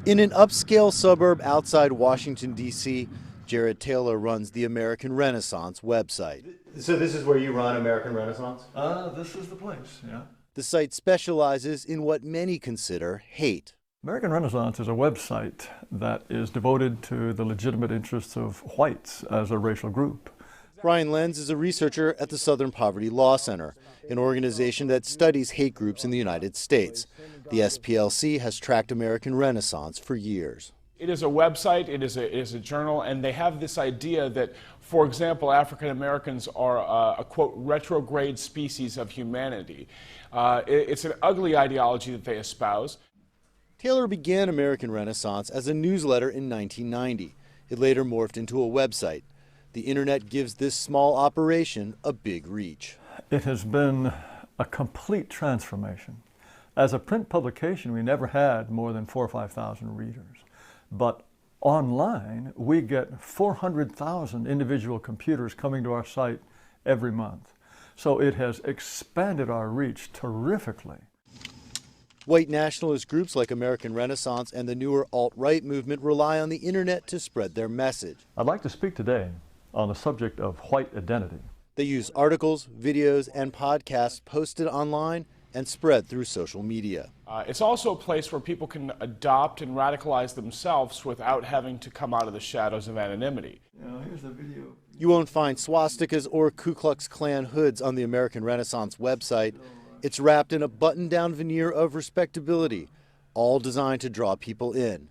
In an upscale suburb outside Washington, D.C., Jared Taylor runs the American Renaissance website. So this is where you run American Renaissance? This is the place, yeah. The site specializes in what many consider hate. American Renaissance is a website that is devoted to the legitimate interests of whites as a racial group. Brian Lenz is a researcher at the Southern Poverty Law Center, an organization that studies hate groups in the United States. The SPLC has tracked American Renaissance for years. It is a website, it is a journal, and they have this idea that, for example, African Americans are a, quote, retrograde species of humanity. It's an ugly ideology that they espouse. Taylor began American Renaissance as a newsletter in 1990. It later morphed into a website. The internet gives this small operation a big reach. It has been a complete transformation. As a print publication, we never had more than 4,000 or 5,000 readers. But online, we get 400,000 individual computers coming to our site every month. So it has expanded our reach terrifically. White nationalist groups like American Renaissance and the newer alt-right movement rely on the internet to spread their message. I'd like to speak today on the subject of white identity. They use articles, videos, and podcasts posted online and spread through social media. It's also a place where people can adopt and radicalize themselves without having to come out of the shadows of anonymity. Here's the video. You won't find swastikas or Ku Klux Klan hoods on the American Renaissance website. It's wrapped in a button-down veneer of respectability, all designed to draw people in.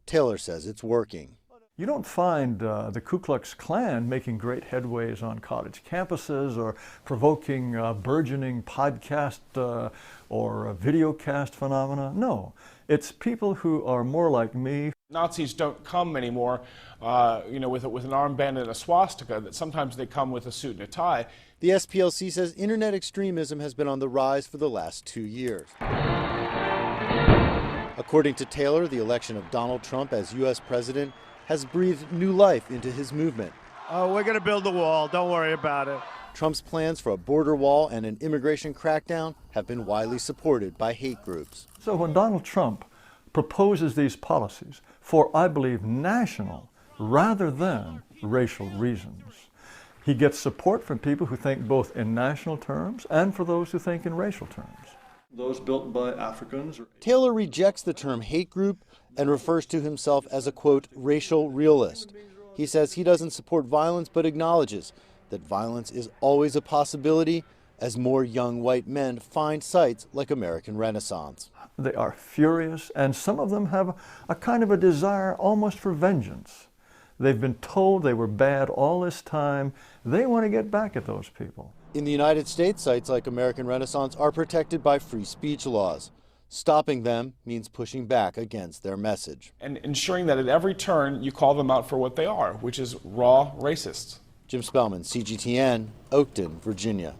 Taylor says it's working. You don't find the Ku Klux Klan making great headways on college campuses or provoking burgeoning podcast or videocast phenomena. No, it's people who are more like me. Nazis don't come anymore, with an armband and a swastika. That sometimes they come with a suit and a tie. The SPLC says internet extremism has been on the rise for the last 2 years. According to Taylor, the election of Donald Trump as U.S. president has breathed new life into his movement. Oh, we're going to build the wall. Don't worry about it. Trump's plans for a border wall and an immigration crackdown have been widely supported by hate groups. So when Donald Trump proposes these policies for, I believe, national rather than racial reasons, he gets support from people who think both in national terms and for those who think in racial terms. Those built by Africans. Taylor rejects the term hate group and refers to himself as a, quote, racial realist. He says he doesn't support violence but acknowledges that violence is always a possibility as more young white men find sites like American Renaissance. They are furious, and some of them have a kind of a desire almost for vengeance. They've been told they were bad all this time. They want to get back at those people. In the United States, sites like American Renaissance are protected by free speech laws. Stopping them means pushing back against their message. And ensuring that at every turn you call them out for what they are, which is raw racists. Jim Spellman, CGTN, Oakton, Virginia.